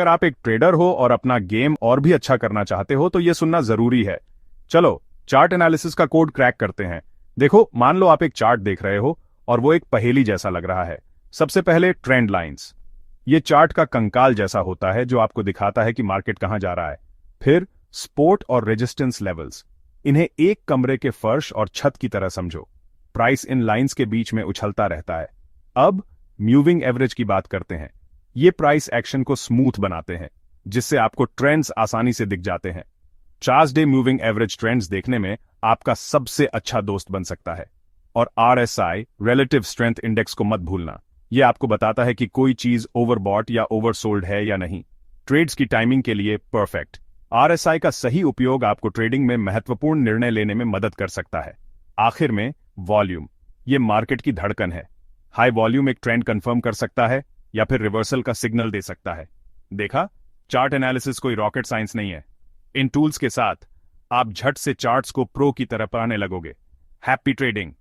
अगर आप एक ट्रेडर हो और अपना गेम और भी अच्छा करना चाहते हो तो यह सुनना जरूरी है। चलो चार्ट एनालिसिस का कोड क्रैक करते हैं। देखो, मान लो आप एक चार्ट देख रहे हो और वो एक पहेली जैसा लग रहा है। सबसे पहले ट्रेंड लाइंस। ये चार्ट का कंकाल जैसा होता है जो आपको दिखाता है कि मार्केट कहां जा रहा है। फिर सपोर्ट और रेजिस्टेंस लेवल्स। इन्हें एक कमरे के फर्श और छत की तरह समझो। प्राइस इन लाइंस के बीच में उछलता रहता है। अब मूविंग एवरेज की बात करते हैं। ये प्राइस एक्शन को स्मूथ बनाते हैं, जिससे आपको ट्रेंड्स आसानी से दिख जाते हैं। 50 डे मूविंग एवरेज ट्रेंड्स देखने में आपका सबसे अच्छा दोस्त बन सकता है। और RSI रिलेटिव स्ट्रेंथ इंडेक्स को मत भूलना। यह आपको बताता है कि कोई चीज ओवरबॉट या ओवरसोल्ड है या नहीं। ट्रेड्स की टाइमिंग के लिए परफेक्ट। RSI का सही उपयोग आपको ट्रेडिंग में महत्वपूर्ण निर्णय लेने में मदद कर सकता है। आखिर में वॉल्यूम। ये मार्केट की धड़कन है। हाई वॉल्यूम एक ट्रेंड कंफर्म कर सकता है या फिर रिवर्सल का सिग्नल दे सकता है। देखा, चार्ट एनालिसिस कोई रॉकेट साइंस नहीं है। इन टूल्स के साथ आप झट से चार्ट्स को प्रो की तरह पाने लगोगे। Happy trading.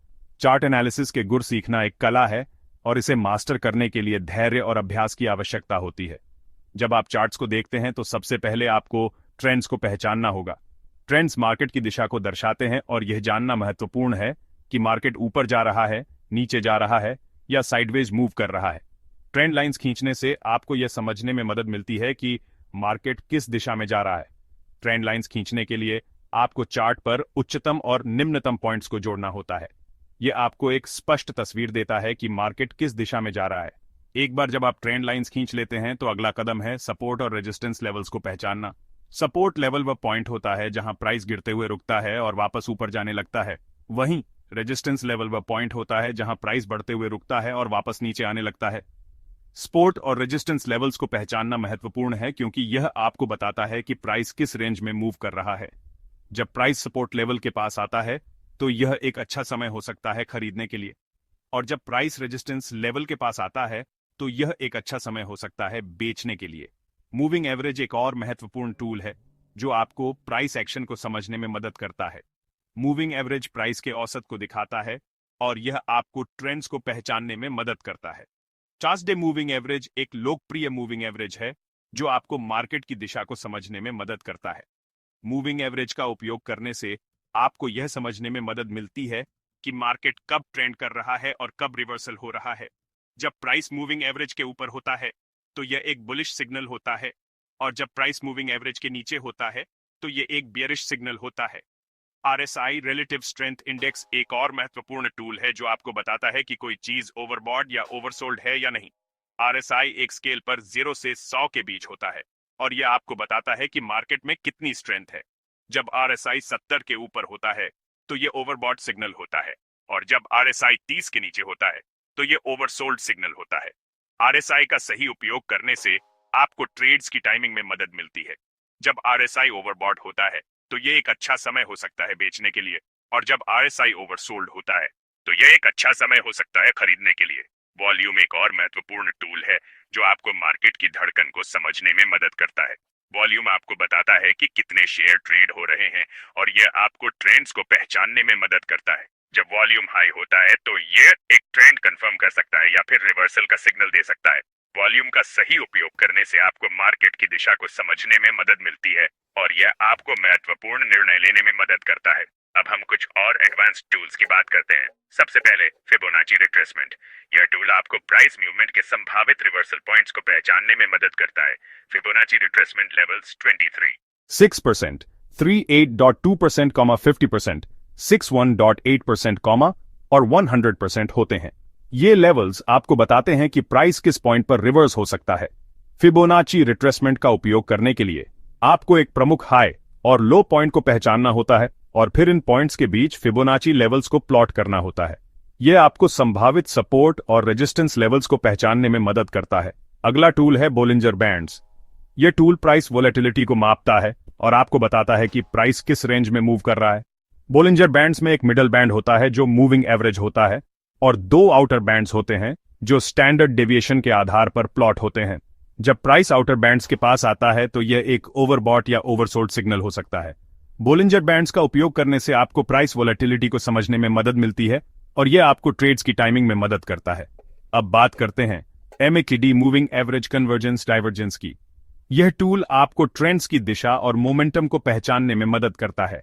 चार्ट एनालिसिस के गुर सीखना एक कला है और इसे मास्टर करने के लिए धैर्य और अभ्यास की आवश्यकता होती है। जब आप चार्ट्स को देखते हैं तो सबसे पहले आपको ट्रेंड्स को पहचानना होगा। ट्रेंड्स मार्केट की दिशा को दर्शाते हैं और यह जानना महत्वपूर्ण है कि मार्केट ऊपर जा रहा है, नीचे जा रहा है या साइडवेज मूव कर रहा है। ट्रेंड लाइंस खींचने से आपको यह समझने में मदद मिलती है कि मार्केट किस दिशा में जा रहा है। ट्रेंड लाइंस खींचने के लिए आपको चार्ट पर उच्चतम और निम्नतम पॉइंट्स को जोड़ना होता है। यह आपको एक स्पष्ट तस्वीर देता है कि मार्केट किस दिशा में जा रहा है। एक बार जब आप ट्रेंड लाइंस खींच लेते हैं तो अगला कदम है सपोर्ट और रेजिस्टेंस लेवल्स को पहचानना। सपोर्ट लेवल वह पॉइंट होता है जहां प्राइस गिरते हुए रुकता है और वापस ऊपर जाने लगता है। वहीं रेजिस्टेंस लेवल वह पॉइंट होता है जहां प्राइस बढ़ते हुए रुकता है और वापस नीचे आने लगता है। सपोर्ट और रेजिस्टेंस लेवल्स को पहचानना महत्वपूर्ण है क्योंकि यह आपको बताता है कि प्राइस किस रेंज में मूव कर रहा है। जब प्राइस सपोर्ट लेवल के पास आता है तो यह एक अच्छा समय हो सकता है खरीदने के लिए, और जब प्राइस रेजिस्टेंस लेवल के पास आता है तो यह एक अच्छा समय हो सकता है बेचने के लिए। मूविंग एवरेज एक और महत्वपूर्ण टूल है जो आपको प्राइस एक्शन को समझने में मदद करता है। मूविंग एवरेज प्राइस के औसत को दिखाता है और यह आपको ट्रेंड्स को पहचानने में मदद करता है। 50 डे मूविंग एवरेज एक लोकप्रिय मूविंग एवरेज है जो आपको मार्केट की दिशा को समझने में मदद करता है। मूविंग एवरेज का उपयोग करने से आपको यह समझने में मदद मिलती है कि मार्केट कब ट्रेंड कर रहा है और कब रिवर्सल हो रहा है। जब प्राइस मूविंग एवरेज के ऊपर होता है तो यह एक बुलिश सिग्नल होता है, और जब प्राइस मूविंग एवरेज के नीचे होता है तो यह एक बियरिश सिग्नल होता है। RSI रिलेटिव स्ट्रेंथ इंडेक्स एक और महत्वपूर्ण टूल है जो आपको बताता है कि कोई चीज ओवरबॉट या ओवरसोल्ड है या नहीं। RSI एक स्केल पर 0 से 100 के बीच होता है और यह आपको बताता है कि मार्केट में कितनी स्ट्रेंथ है। जब RSI 70 के ऊपर होता है तो यह ओवरबॉट सिग्नल होता है, और जब RSI 30 के नीचे होता है तो यह ओवरसोल्ड सिग्नल होता है। RSI का सही उपयोग करने से आपको ट्रेड्स की टाइमिंग में मदद मिलती है। जब RSI ओवरबॉट होता है तो यह एक अच्छा समय हो सकता है बेचने के लिए, और जब RSI ओवरसोल्ड होता है तो यह एक अच्छा समय हो सकता है खरीदने के लिए। वॉल्यूम एक और महत्वपूर्ण टूल है जो आपको मार्केट की धड़कन को समझने में मदद करता है। वॉल्यूम आपको बताता है कि कितने शेयर ट्रेड हो रहे हैं और यह आपको ट्रेंड्स को पहचानने में मदद करता है। जब वॉल्यूम हाई होता है तो यह एक ट्रेंड कंफर्म कर सकता है या फिर रिवर्सल का सिग्नल दे सकता है। वॉल्यूम का सही उपयोग करने से आपको मार्केट की दिशा को समझने में मदद मिलती है और यह आपको महत्वपूर्ण निर्णय लेने में मदद करता है। अब हम कुछ और एडवांस्ड टूल्स की बात करते हैं। सबसे पहले फिबोनाची रिट्रेसमेंट। यह टूल आपको प्राइस मूवमेंट के संभावित रिवर्सल पॉइंट्स को पहचानने में मदद करता है। फिबोनाची रिट्रेसमेंट लेवल्स 23, 6%, 38.2%, 50%, 61.8%, और 100% होते हैं। ये लेवल्स आपको बताते हैं कि प्राइस किस पॉइंट पर रिवर्स हो सकता है। फिबोनाची रिट्रेसमेंट का उपयोग करने के लिए आपको एक प्रमुख हाई और लो पॉइंट को पहचानना होता है और फिर इन पॉइंट्स के बीच फिबोनाची लेवल्स को प्लॉट करना होता है। यह आपको संभावित सपोर्ट और रेजिस्टेंस लेवल्स को पहचानने में मदद करता है। अगला टूल है बोलिंजर बैंड्स। यह टूल प्राइस वोलेटिलिटी को मापता है और आपको बताता है कि प्राइस किस रेंज में मूव कर रहा है। बोलिंजर बैंड्स में एक मिडल बैंड होता है जो मूविंग एवरेज होता है, और दो आउटर बैंड्स होते हैं जो स्टैंडर्ड डेविएशन के आधार पर प्लॉट होते हैं। जब प्राइस आउटर बैंड्स के पास आता है तो यह एक ओवरबॉट या ओवरसोल्ड सिग्नल हो सकता है। बोलिंजर बैंड्स का उपयोग करने से आपको प्राइस वोलेटिलिटी को समझने में मदद मिलती है और यह आपको ट्रेड्स की टाइमिंग में मदद करता है। अब बात करते हैं MACD moving average convergence divergence की। यह टूल आपको ट्रेंड्स की दिशा और मोमेंटम को पहचानने में मदद करता है।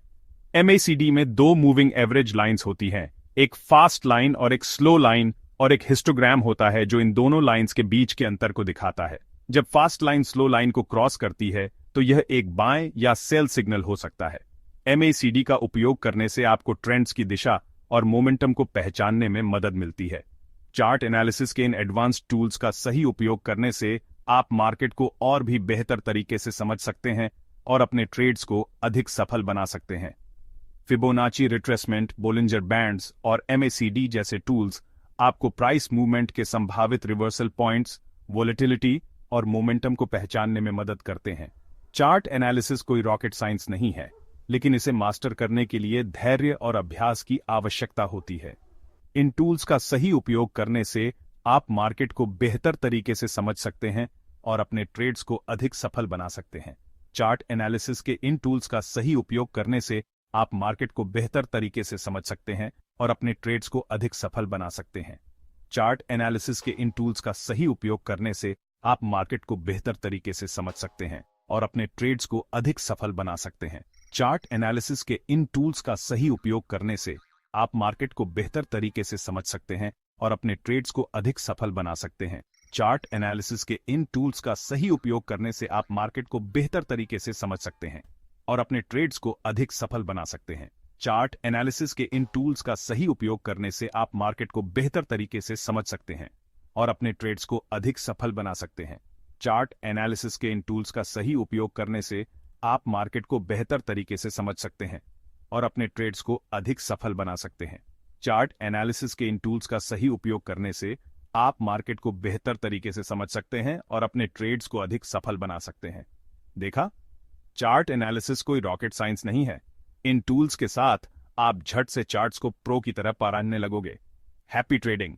एमएसीडी में दो मूविंग एवरेज लाइंस होती हैं, एक फास्ट लाइन और एक स्लो लाइन, और एक हिस्टोग्राम होता है जो इन दोनों लाइंस के बीच के अंतर को दिखाता है। जब फास्ट लाइन स्लो लाइन को क्रॉस करती है तो यह एक बाएं या सेल सिग्नल हो सकता है। एमएसीडी का उपयोग करने से आपको ट्रेंड्स की दिशा और मोमेंटम को पहचानने में मदद मिलती है। चार्ट एनालिसिस के इन एडवांस्ड टूल्स का सही उपयोग करने से आप मार्केट को और भी बेहतर तरीके से समझ सकते हैं और अपने ट्रेड्स को अधिक सफल बना सकते हैं। फिबोनाची रिट्रेसमेंट, बोलिंजर बैंड्स और एमएसीडी जैसे टूल्स आपको प्राइस मूवमेंट के संभावित रिवर्सल पॉइंट्स, वोलेटिलिटी और मोमेंटम को पहचानने में मदद करते हैं। चार्ट एनालिसिस कोई रॉकेट साइंस नहीं है, लेकिन इसे मास्टर करने के लिए धैर्य और अभ्यास की आवश्यकता होती है। इन टूल्स का सही उपयोग करने से आप मार्केट को बेहतर तरीके से समझ सकते हैं और अपने ट्रेड्स को अधिक सफल बना सकते हैं। चार्ट एनालिसिस के इन टूल्स का सही उपयोग करने से आप मार्केट को बेहतर तरीके से समझ सकते हैं और अपने ट्रेड्स को अधिक सफल बना सकते हैं। चार्ट एनालिसिस के इन टूल्स का सही उपयोग करने से आप मार्केट को बेहतर तरीके से समझ सकते हैं और अपने ट्रेड्स को अधिक सफल बना सकते हैं। चार्ट एनालिसिस के इन टूल्स का सही उपयोग करने से आप मार्केट को बेहतर तरीके से समझ सकते हैं और अपने ट्रेड्स को अधिक सफल बना सकते हैं। चार्ट एनालिसिस के इन टूल्स का सही उपयोग करने से आप मार्केट को बेहतर तरीके से समझ सकते हैं और अपने ट्रेड्स को अधिक सफल बना सकते हैं। चार्ट एनालिसिस के इन टूल्स का सही उपयोग करने से आप मार्केट को बेहतर तरीके से समझ सकते हैं और अपने ट्रेड्स को अधिक सफल बना सकते हैं। चार्ट एनालिसिस के इन टूल्स का सही उपयोग करने से आप मार्केट को बेहतर तरीके से समझ सकते हैं और अपने ट्रेड्स को अधिक सफल बना सकते हैं। चार्ट एनालिसिस के इन टूल्स का सही उपयोग करने से आप मार्केट को बेहतर तरीके से समझ सकते हैं और अपने ट्रेड्स को अधिक सफल बना सकते हैं। देखा, चार्ट एनालिसिस कोई रॉकेट साइंस नहीं है। इन टूल्स के साथ आप झट से चार्ट्स को प्रो की तरह पहचानने लगोगे। Happy trading.